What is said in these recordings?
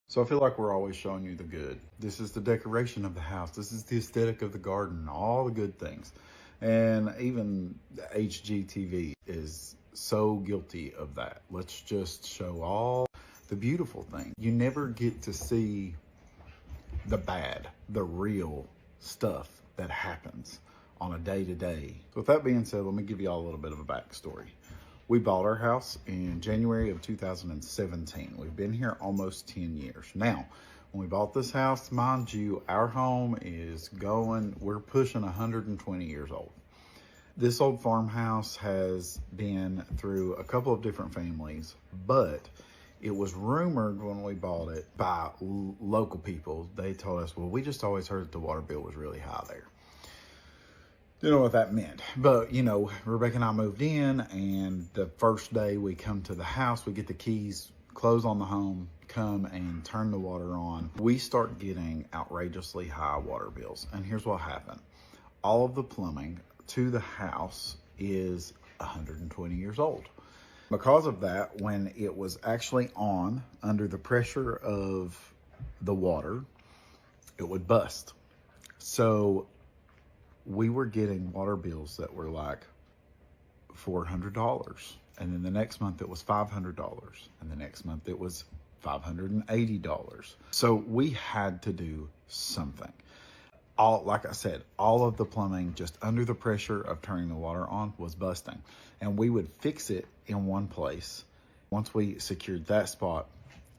So I feel like we're always showing you the good. This is the decoration of the house. This is the aesthetic of the garden, all the good things. And even HGTV is so guilty of that. Let's just show all the beautiful things. You never get to see the bad, the real stuff that happens on a day-to-day. So with that being said, let me give you all a little bit of a backstory. We bought our house in January of 2017. We've been here almost 10 years. Now, when we bought this house, mind you, our home we're pushing 120 years old. This old farmhouse has been through a couple of different families, but it was rumored when we bought it by local people. They told us, well, we just always heard that the water bill was really high there. Didn't know what that meant, but Rebecca and I moved in, and the first day we come to the house, we get the keys, close on the home, come and turn the water on. We start getting outrageously high water bills. And here's what happened. All of the plumbing to the house is 120 years old. Because of that, when it was actually on under the pressure of the water, it would bust. So we were getting water bills that were like $400. And then the next month it was $500. And the next month it was $580. So we had to do something. Like I said, all of the plumbing just under the pressure of turning the water on was busting. And we would fix it in one place. Once we secured that spot,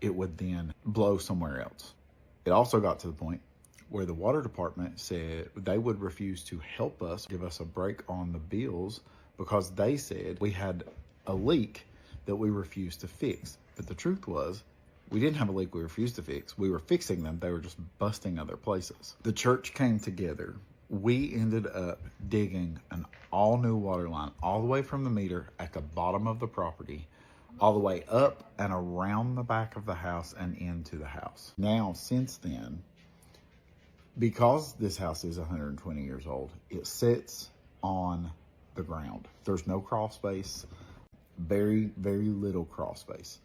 it would then blow somewhere else. It also got to the point where the water department said they would refuse to help us, give us a break on the bills, because they said we had a leak that we refused to fix. But the truth was, we didn't have a leak we refused to fix. We were fixing them. They were just busting other places. The church came together. We ended up digging an all new water line all the way from the meter at the bottom of the property, all the way up and around the back of the house and into the house. Now, since then, because this house is 120 years old, it sits on the ground. There's no crawl space, very, very little crawl space.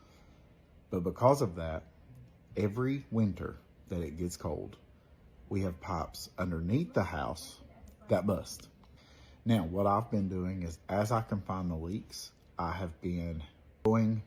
But because of that, every winter that it gets cold, we have pipes underneath the house that bust. Now, what I've been doing is, as I can find the leaks, I have been going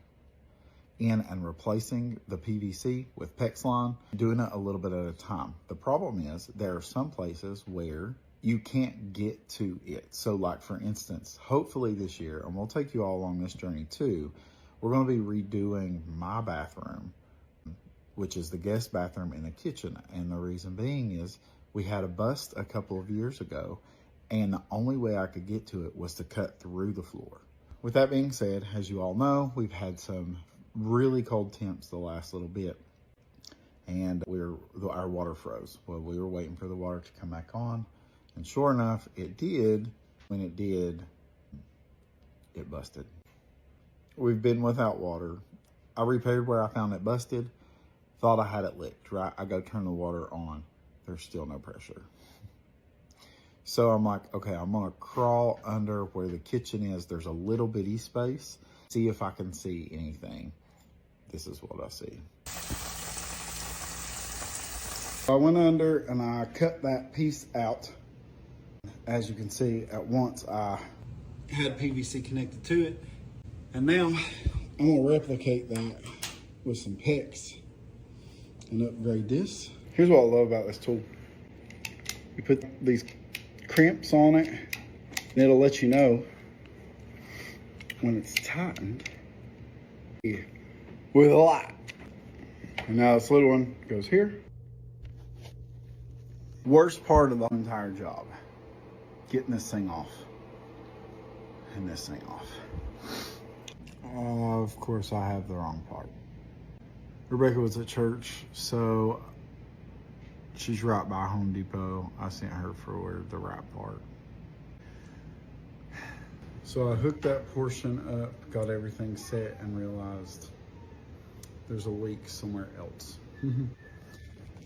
in and replacing the PVC with PEX line, doing it a little bit at a time. The problem is there are some places where you can't get to it. So like, for instance, hopefully this year, and we'll take you all along this journey too, we're going to be redoing my bathroom, which is the guest bathroom in the kitchen. And the reason being is we had a bust a couple of years ago, and the only way I could get to it was to cut through the floor. With that being said, as you all know, we've had some really cold temps the last little bit, and our water froze. Well, we were waiting for the water to come back on, and sure enough, it did. When it did, it busted. We've been without water. I repaired where I found it busted, thought I had it licked, right? I go turn the water on. There's still no pressure. So I'm like, okay, I'm gonna crawl under where the kitchen is. There's a little bitty space. See if I can see anything. This is what I see. I went under and I cut that piece out. As you can see, at once I had PVC connected to it. And now I'm gonna replicate that with some PEX and upgrade this. Here's what I love about this tool. You put these crimps on it, and it'll let you know when it's tightened with a light. And now this little one goes here. Worst part of the entire job, getting this thing off and this thing off. Of course, I have the wrong part. Rebecca was at church, so she's right by Home Depot. I sent her for the right part. So I hooked that portion up, got everything set, and realized there's a leak somewhere else.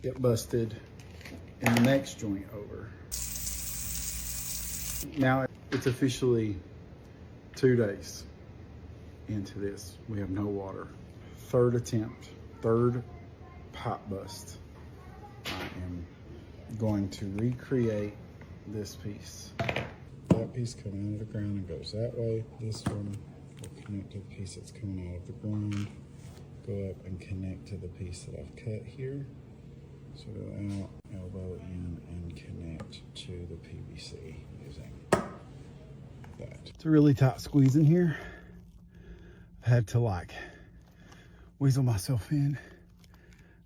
It busted in the next joint over. Now it's officially 2 days into this. We have no water. Third attempt, third pipe bust. I am going to recreate this piece. That piece coming out of the ground and goes that way. This one will connect to the piece that's coming out of the ground, go up and connect to the piece that I've cut here. So go out, elbow in, and connect to the PVC using that. It's a really tight squeeze in here. I've had to like weasel myself in.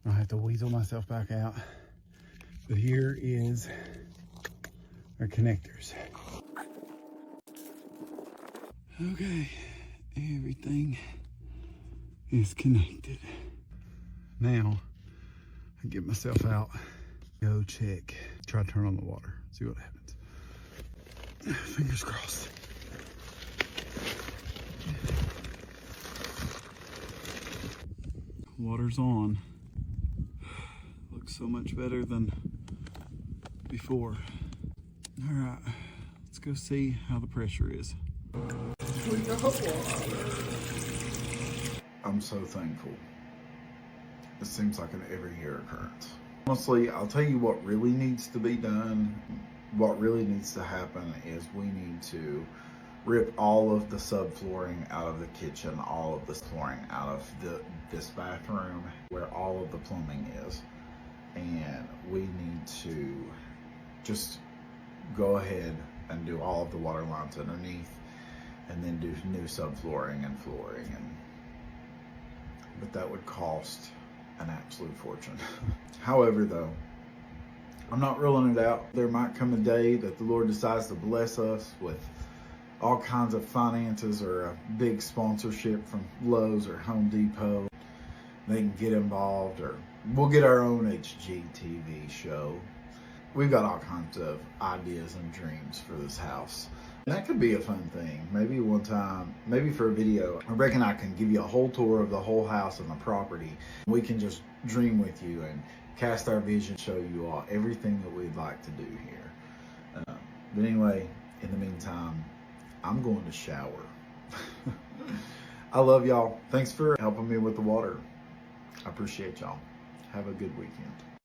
I have to weasel myself back out. But here is our connectors. Okay, everything is connected. Now, I get myself out, go check, try to turn on the water, see what happens. Fingers crossed. Water's on. Looks so much better than before. All right, let's go see how the pressure is. I'm so thankful. It seems like an every year occurrence. Honestly, I'll tell you what really needs to be done. What really needs to happen is we need to rip all of the subflooring out of the kitchen, all of the flooring out of this bathroom where all of the plumbing is. And we need to just go ahead and do all of the water lines underneath, and then do new subflooring and flooring. But that would cost an absolute fortune. However, though, I'm not ruling it out. There might come a day that the Lord decides to bless us with all kinds of finances or a big sponsorship from Lowe's or Home Depot. They can get involved, or we'll get our own HGTV show. We've got all kinds of ideas and dreams for this house. And that could be a fun thing. Maybe one time, maybe for a video, I reckon I can give you a whole tour of the whole house and the property. We can just dream with you and cast our vision, show you all everything that we'd like to do here. But anyway, in the meantime, I'm going to shower. I love y'all. Thanks for helping me with the water. I appreciate y'all. Have a good weekend.